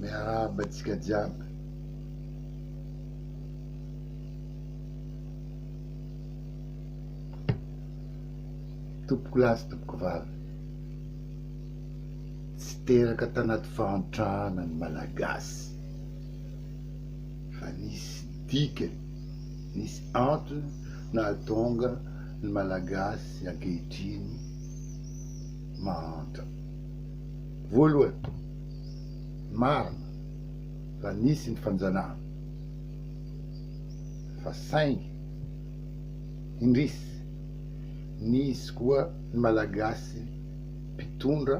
miarahaba antsika jiaby. Tompoko lahy sy tompoko vavy, tsy teraka tanaty fahantrana ny malagasy fa nisy dikany, nisy antony nahatonga ny malagasy ankehitriny mahantra. Voalohany, marina fa nisy ny fanjanahana, fa saingy indrisy nisy koa ny malagasy mpitondra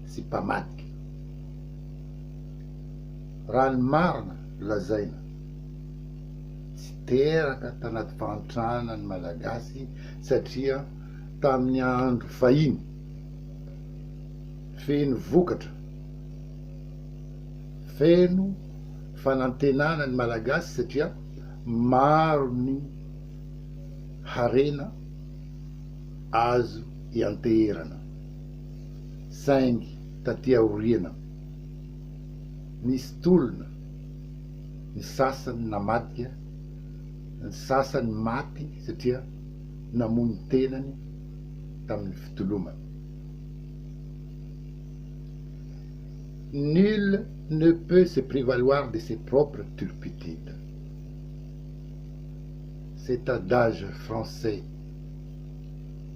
sy mpamadiky. Raha ny marina lazaina, tsy teraka tanaty fahantrana ny malagasy satria tamin'ny andro fahiny feno vokatra, feno fanantenana ny malagasy satria maro ny harena azo ianteherana. Saingy taty aoriana nisy tolona, ny sasany namadika, ny sasany maty satria namono tenany tamin'ny fitolomana. Nul ne peut se prévaloir de ses propres turpitudes. Cet adage français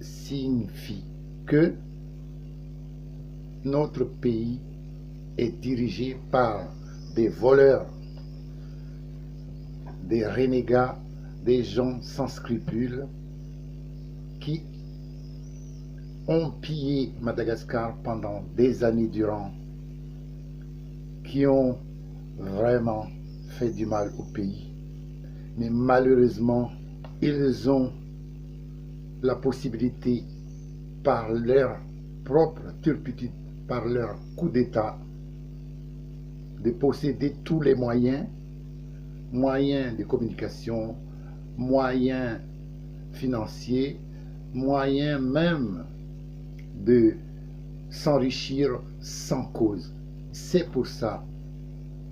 signifie que notre pays est dirigé par des voleurs, des renégats, des gens sans scrupules qui ont pillé Madagascar pendant des années durant, qui ont vraiment fait du mal au pays. Mais malheureusement, ils ont la possibilité, par leur propre turpitude, par leur coup d'État, de posséder tous les moyens, moyens de communication, moyens financiers, moyens même de s'enrichir sans cause. C'est pour ça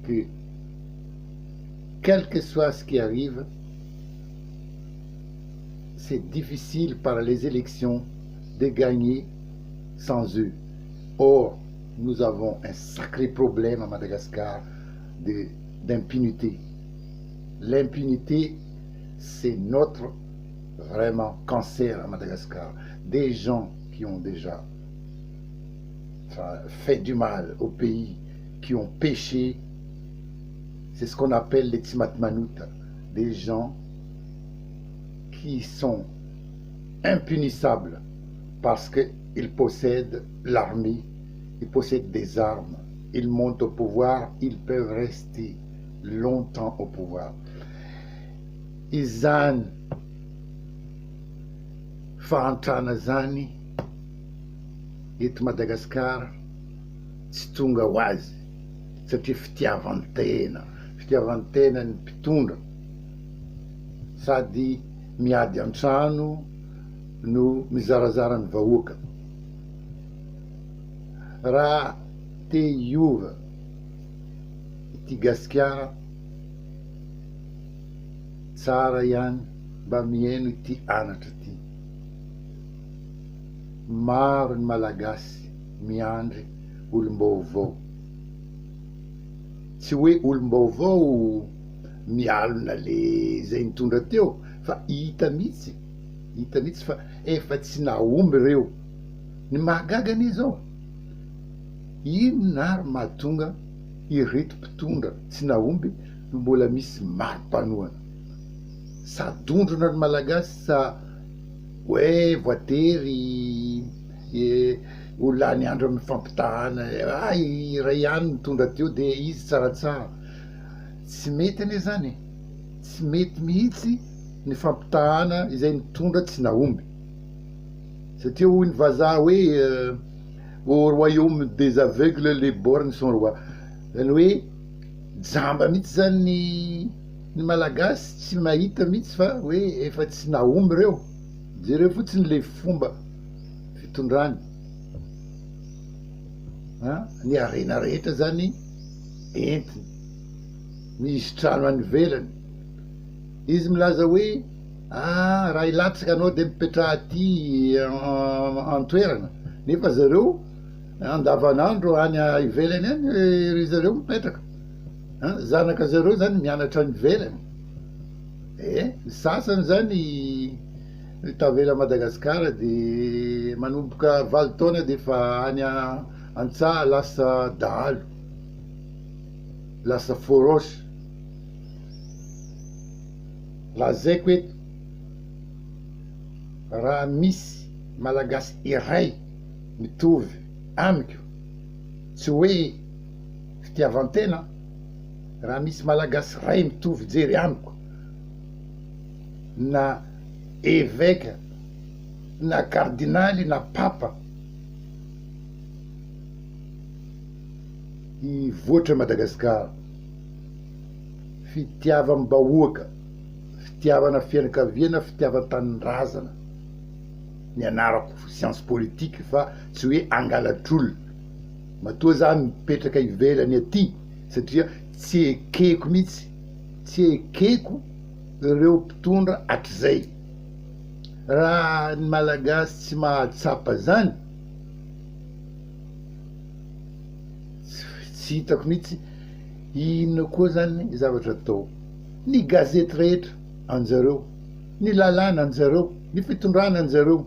que, quel que soit ce qui arrive, c'est difficile par les élections de gagner sans eux. Or, nous avons un sacré problème à Madagascar d'impunité. L'impunité, c'est notre vraiment cancer à Madagascar. Des gens qui ont déjà fait du mal au pays, qui ont péché, c'est ce qu'on appelle les Tsimatmanouta, des gens qui sont impunissables parce qu'ils possèdent l'armée, ils possèdent des armes, ils montent au pouvoir, ils peuvent rester longtemps au pouvoir. Izany fahantrana zany eto Madagasikara tsy tonga ho azy satria fitiavan-tena ny mpitondra sady miady an-trano no mizarazara ny vahoaka. Raha te hiova ity Gasikara, tsara ihany mba mihaino ity anatra ity. Maro ny malagasy miandry olom-baovao. Tsy hoe olom-baovao mialona le zay nitondra teo, fa hita mihitsy fa efa tsy nahomby reo. Ny mahagaga an'izao, ino nary mahatonga ireto mpitondra tsy nahomby no mbola misy mari-panoana? Sa dondrona ny malagasy sa hoe voatery ho lany andro amin'ny fampitahana, iray ihany mitondra teo de izy tsaratsara. Tsy mety ane zany, tsy mety mihitsy ny fampitahana izay nitondra tsy nahomby. Satria hoy ny vazaha hoe au royaume des aveugles les bornes sont rois. Zany hoe jamba mihitsy zany ny malagasy tsy mahita mihitsy fa hoe efa tsy nahomby reo. Jereo fotsiny le fomba fitondrany. Ny arena rehetra zany entiny misy trano any velany, izy milaza hoe raha ilatsaka anao de mipetraha aty antoerana, nefa zareo andavanandro any ivelany any ry zareo mipetraka, zanaka zareo zany mianatra any ivelany. Ny sasany zany tavela Madagasikara de manomboka 20 taona de fa any Antsaha lasa dahalo, lasa forosy. Lazaiko eto, raha misy malagasy iray mitovy amiko, tsy hoe fitiavan-tena, raha misy malagasy iray mitovy jery amiko, na évêque, na kardinaly, na papa, hivoatra Madagasikara. Fitiavam-bahoaka, fitiavana fianakaviana, fitiavan-tanindrazana, ny anarako science politique fa tsy hoe angalatr'olona. Matoa za mipetraka ivelany aty satria tsy ekeko mihitsy, tsy ekeko ireo mpitondra hatrizay. Raha ny malagasy tsy mahatsapa zany, tsy hitako mihitsy inona koa zany zavatra atao. Ny gazety rehetra anjareo, ny lalàna anjareo, ny fitondrana anjareo,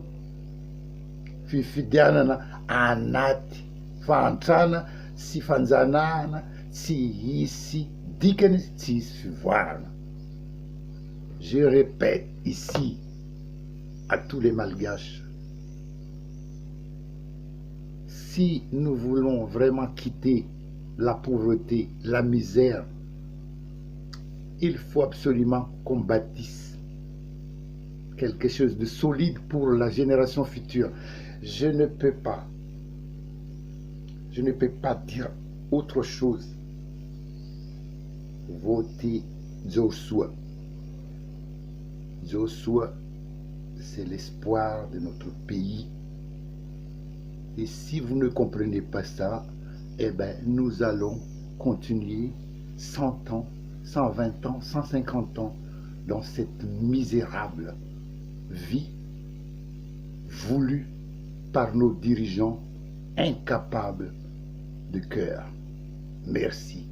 fifidianana anaty fahantrana sy fanjanahana tsy hisy dikany, tsy hisy fivoarana. Je répète ici à tous les Malgaches, si nous voulons vraiment quitter la pauvreté, la misère, il faut absolument qu'on bâtisse quelque chose de solide pour la génération future. Je ne peux pas dire autre chose. Votez Joshua. Joshua, c'est l'espoir de notre pays. Et si vous ne comprenez pas ça, eh bien, nous allons continuer 100 ans, 120 ans, 150 ans dans cette misérable vie voulue par nos dirigeants incapables de cœur. Merci.